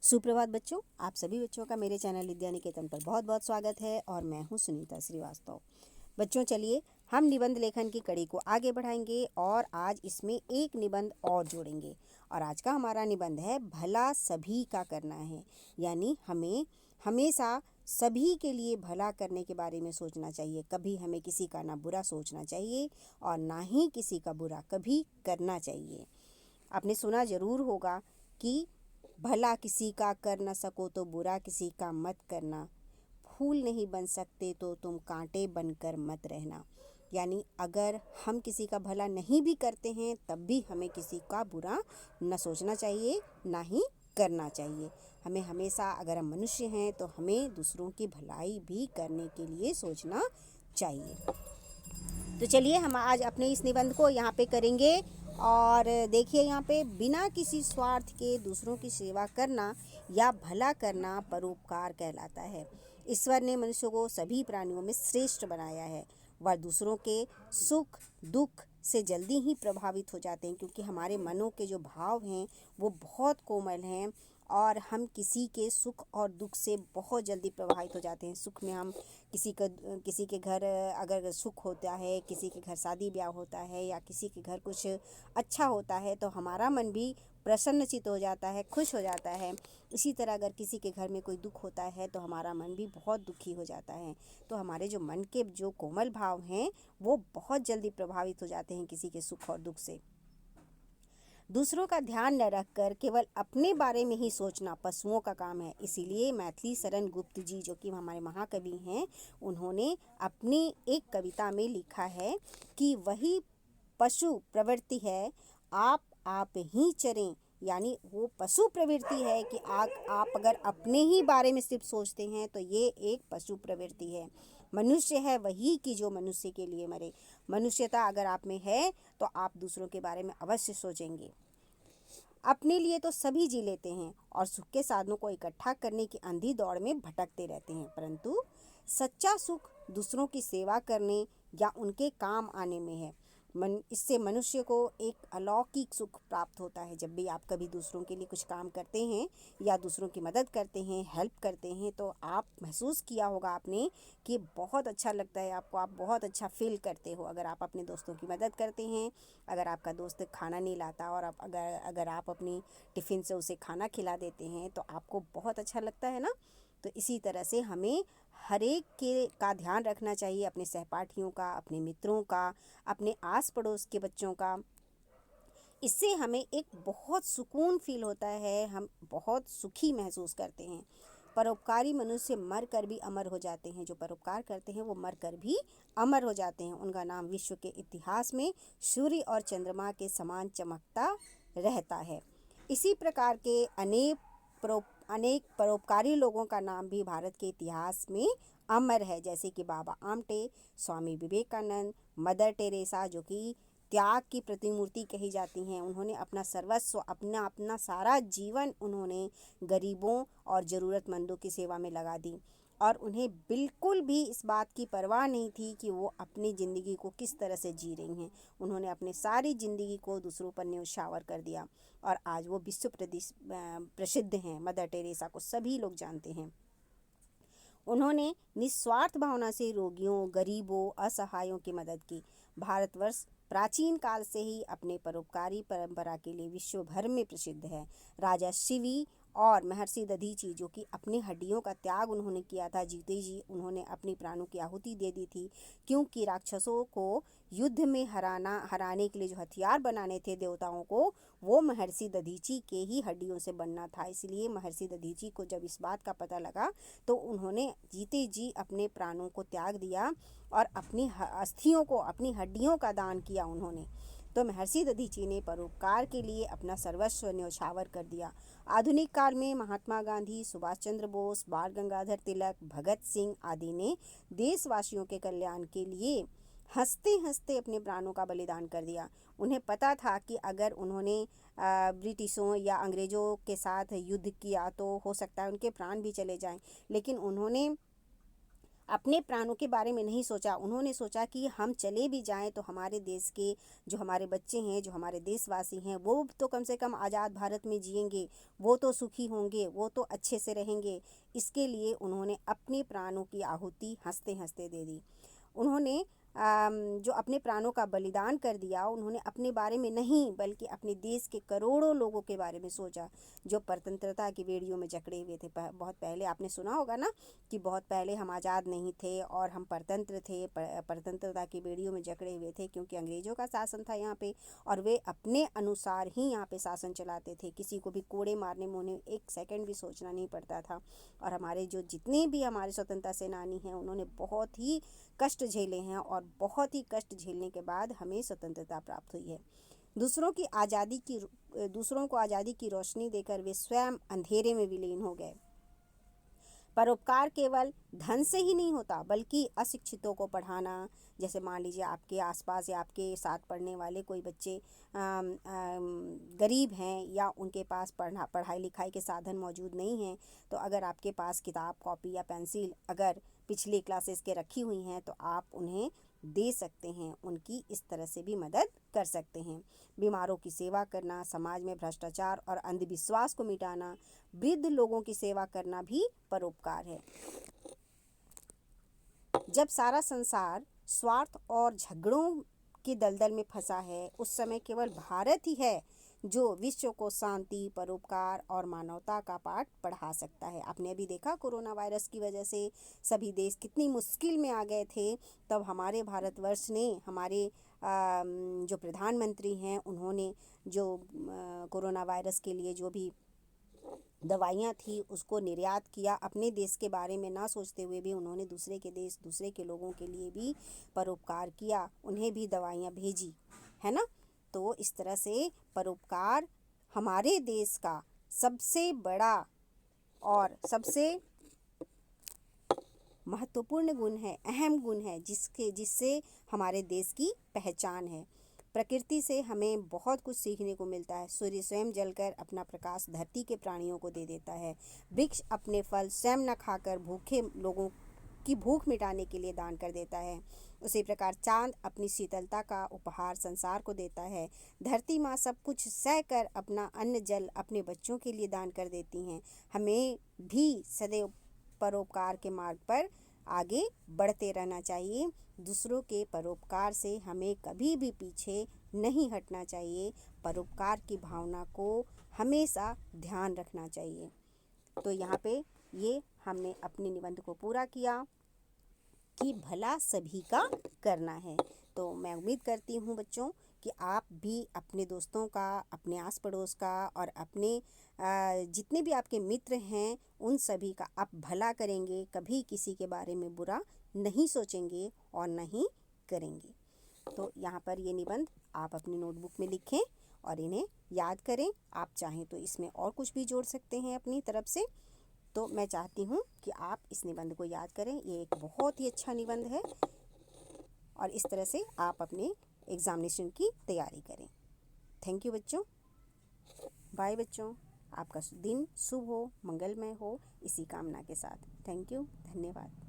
सुप्रभात बच्चों, आप सभी बच्चों का मेरे चैनल विद्या निकेतन पर बहुत बहुत स्वागत है और मैं हूं सुनीता श्रीवास्तव। बच्चों चलिए हम निबंध लेखन की कड़ी को आगे बढ़ाएंगे और आज इसमें एक निबंध और जोड़ेंगे। और आज का हमारा निबंध है भला सभी का करना है, यानी हमें हमेशा सभी के लिए भला करने के बारे में सोचना चाहिए। कभी हमें किसी का ना बुरा सोचना चाहिए और ना ही किसी का बुरा कभी करना चाहिए। आपने सुना ज़रूर होगा कि भला किसी का कर न सको तो बुरा किसी का मत करना, फूल नहीं बन सकते तो तुम कांटे बनकर मत रहना। यानी अगर हम किसी का भला नहीं भी करते हैं तब भी हमें किसी का बुरा न सोचना चाहिए, ना ही करना चाहिए। हमें हमेशा, अगर हम मनुष्य हैं तो हमें दूसरों की भलाई भी करने के लिए सोचना चाहिए। तो चलिए हम आज अपने इस निबंध को यहाँ पे करेंगे। और देखिए यहाँ पे, बिना किसी स्वार्थ के दूसरों की सेवा करना या भला करना परोपकार कहलाता है। ईश्वर ने मनुष्य को सभी प्राणियों में श्रेष्ठ बनाया है। वह दूसरों के सुख दुख से जल्दी ही प्रभावित हो जाते हैं, क्योंकि हमारे मनों के जो भाव हैं वो बहुत कोमल हैं और हम किसी के सुख और दुख से बहुत जल्दी प्रभावित हो जाते हैं। सुख में हम किसी के घर अगर सुख होता है, किसी के घर शादी ब्याह होता है या किसी के घर कुछ अच्छा होता है तो हमारा मन भी प्रसन्नचित हो जाता है, खुश हो जाता है। इसी तरह अगर किसी के घर में कोई दुख होता है तो हमारा मन भी बहुत दुखी हो जाता है। तो हमारे जो मन के जो कोमल भाव हैं वो बहुत जल्दी प्रभावित हो जाते हैं किसी के सुख और दुख से। दूसरों का ध्यान न रखकर केवल अपने बारे में ही सोचना पशुओं का काम है। इसीलिए मैथिली शरण गुप्त जी, जो कि हमारे महाकवि हैं, उन्होंने अपनी एक कविता में लिखा है कि वही पशु प्रवृत्ति है आप ही चरें। यानी वो पशु प्रवृत्ति है कि आप अगर अपने ही बारे में सिर्फ सोचते हैं तो ये एक पशु प्रवृत्ति है। मनुष्य है वही कि जो मनुष्य के लिए मरे। मनुष्यता अगर आप में है तो आप दूसरों के बारे में अवश्य सोचेंगे। अपने लिए तो सभी जी लेते हैं और सुख के साधनों को इकट्ठा करने की अंधी दौड़ में भटकते रहते हैं, परंतु सच्चा सुख दूसरों की सेवा करने या उनके काम आने में है। इससे मनुष्य को एक अलौकिक सुख प्राप्त होता है। जब भी आप कभी दूसरों के लिए कुछ काम करते हैं या दूसरों की मदद करते हैं, हेल्प करते हैं, तो आप महसूस किया होगा आपने कि बहुत अच्छा लगता है आपको, आप बहुत अच्छा फील करते हो। अगर आप अपने दोस्तों की मदद करते हैं, अगर आपका दोस्त खाना नहीं लाता और अगर आप अपनी टिफ़िन से उसे खाना खिला देते हैं तो आपको बहुत अच्छा लगता है ना। तो इसी तरह से हमें हर एक का ध्यान रखना चाहिए, अपने सहपाठियों का, अपने मित्रों का, अपने आस पड़ोस के बच्चों का। इससे हमें एक बहुत सुकून फील होता है, हम बहुत सुखी महसूस करते हैं। परोपकारी मनुष्य मर कर भी अमर हो जाते हैं। जो परोपकार करते हैं वो मर कर भी अमर हो जाते हैं। उनका नाम विश्व के इतिहास में सूर्य और चंद्रमा के समान चमकता रहता है। इसी प्रकार के अनेक परोपकारी लोगों का नाम भी भारत के इतिहास में अमर है, जैसे कि बाबा आमटे, स्वामी विवेकानंद, मदर टेरेसा, जो कि त्याग की प्रतिमूर्ति कही जाती हैं। उन्होंने अपना सर्वस्व, अपना सारा जीवन उन्होंने गरीबों और ज़रूरतमंदों की सेवा में लगा दी और उन्हें बिल्कुल भी इस बात की परवाह नहीं थी कि वो अपनी ज़िंदगी को किस तरह से जी रही हैं। उन्होंने अपनी सारी ज़िंदगी को दूसरों पर न्यौछावर कर दिया और आज वो विश्व प्रसिद्ध हैं। मदर टेरेसा को सभी लोग जानते हैं। उन्होंने निस्वार्थ भावना से रोगियों, गरीबों, असहायों की मदद की। भारतवर्ष प्राचीन काल से ही अपने परोपकारी परंपरा के लिए विश्व भर में प्रसिद्ध है। राजा शिवी और महर्षि दधीची, जो कि अपनी हड्डियों का त्याग उन्होंने किया था, जीते जी उन्होंने अपनी प्राणों की आहुति दे दी थी, क्योंकि राक्षसों को युद्ध में हराने के लिए जो हथियार बनाने थे देवताओं को, वो महर्षि दधीची के ही हड्डियों से बनना था। इसलिए महर्षि दधीची को जब इस बात का पता लगा तो उन्होंने जीते जी अपने प्राणों को त्याग दिया और अपनी अस्थियों को, अपनी हड्डियों का दान किया उन्होंने। तो महर्षि दधीची ने परोपकार के लिए अपना सर्वस्व न्यौछावर कर दिया। आधुनिक काल में महात्मा गांधी, सुभाष चंद्र बोस, बाल गंगाधर तिलक, भगत सिंह आदि ने देशवासियों के कल्याण के लिए हंसते हंसते अपने प्राणों का बलिदान कर दिया। उन्हें पता था कि अगर उन्होंने ब्रिटिशों या अंग्रेज़ों के साथ युद्ध किया तो हो सकता है उनके प्राण भी चले जाएं, लेकिन उन्होंने अपने प्राणों के बारे में नहीं सोचा। उन्होंने सोचा कि हम चले भी जाएं तो हमारे देश के जो हमारे बच्चे हैं, जो हमारे देशवासी हैं, वो तो कम से कम आज़ाद भारत में जिएंगे, वो तो सुखी होंगे, वो तो अच्छे से रहेंगे। इसके लिए उन्होंने अपने प्राणों की आहुति हंसते हंसते दे दी। उन्होंने जो अपने प्राणों का बलिदान कर दिया, उन्होंने अपने बारे में नहीं बल्कि अपने देश के करोड़ों लोगों के बारे में सोचा जो परतंत्रता की बेड़ियों में जकड़े हुए थे। बहुत पहले आपने सुना होगा ना कि बहुत पहले हम आज़ाद नहीं थे और हम परतंत्र थे, परतंत्रता की बेड़ियों में जकड़े हुए थे, क्योंकि अंग्रेज़ों का शासन था यहाँ पे और वे अपने अनुसार ही यहाँ पे शासन चलाते थे। किसी को भी कोड़े मारने में उन्हें एक सेकंड भी सोचना नहीं पड़ता था। और हमारे जो जितने भी हमारे स्वतंत्रता सेनानी हैं, उन्होंने बहुत ही कष्ट झेले हैं और बहुत ही कष्ट झेलने के बाद हमें स्वतंत्रता प्राप्त हुई है। दूसरों को आज़ादी की रोशनी देकर वे स्वयं अंधेरे में विलीन हो गए। परोपकार केवल धन से ही नहीं होता, बल्कि अशिक्षितों को पढ़ाना, जैसे मान लीजिए आपके आसपास या आपके साथ पढ़ने वाले कोई बच्चे गरीब हैं या उनके पास पढ़ाई लिखाई के साधन मौजूद नहीं हैं, तो अगर आपके पास किताब, कॉपी या पेंसिल अगर पिछली क्लासेस के रखी हुई हैं तो आप उन्हें दे सकते हैं, उनकी इस तरह से भी मदद कर सकते हैं। बीमारों की सेवा करना, समाज में भ्रष्टाचार और अंधविश्वास को मिटाना, वृद्ध लोगों की सेवा करना भी परोपकार है। जब सारा संसार स्वार्थ और झगड़ों की दलदल में फंसा है, उस समय केवल भारत ही है जो विश्व को शांति, परोपकार और मानवता का पाठ पढ़ा सकता है। आपने अभी देखा कोरोना वायरस की वजह से सभी देश कितनी मुश्किल में आ गए थे, तब हमारे भारतवर्ष ने, हमारे जो प्रधानमंत्री हैं, उन्होंने जो कोरोना वायरस के लिए जो भी दवाइयाँ थी उसको निर्यात किया। अपने देश के बारे में ना सोचते हुए भी उन्होंने दूसरे के देश, दूसरे के लोगों के लिए भी परोपकार किया, उन्हें भी दवाइयाँ भेजी, है ना। तो इस तरह से परोपकार हमारे देश का सबसे बड़ा और सबसे महत्वपूर्ण गुण है, अहम गुण है, जिससे हमारे देश की पहचान है। प्रकृति से हमें बहुत कुछ सीखने को मिलता है। सूर्य स्वयं जलकर अपना प्रकाश धरती के प्राणियों को दे देता है। वृक्ष अपने फल स्वयं न खाकर भूखे लोगों की भूख मिटाने के लिए दान कर देता है। उसी प्रकार चांद अपनी शीतलता का उपहार संसार को देता है। धरती माँ सब कुछ सह कर अपना अन्न जल अपने बच्चों के लिए दान कर देती हैं। हमें भी सदैव परोपकार के मार्ग पर आगे बढ़ते रहना चाहिए। दूसरों के परोपकार से हमें कभी भी पीछे नहीं हटना चाहिए। परोपकार की भावना को हमेशा ध्यान रखना चाहिए। तो यहाँ पे ये हमने अपने निबंध को पूरा किया कि भला सभी का करना है। तो मैं उम्मीद करती हूँ बच्चों कि आप भी अपने दोस्तों का, अपने आस पड़ोस का और अपने जितने भी आपके मित्र हैं उन सभी का आप भला करेंगे, कभी किसी के बारे में बुरा नहीं सोचेंगे और नहीं करेंगे। तो यहाँ पर ये निबंध आप अपनी नोटबुक में लिखें और इन्हें याद करें। आप चाहें तो इसमें और कुछ भी जोड़ सकते हैं अपनी तरफ से। तो मैं चाहती हूँ कि आप इस निबंध को याद करें। ये एक बहुत ही अच्छा निबंध है और इस तरह से आप अपने एग्ज़ामिनेशन की तैयारी करें। थैंक यू बच्चों। बाय बच्चों। आपका दिन शुभ हो, मंगलमय हो, इसी कामना के साथ। थैंक यू, धन्यवाद।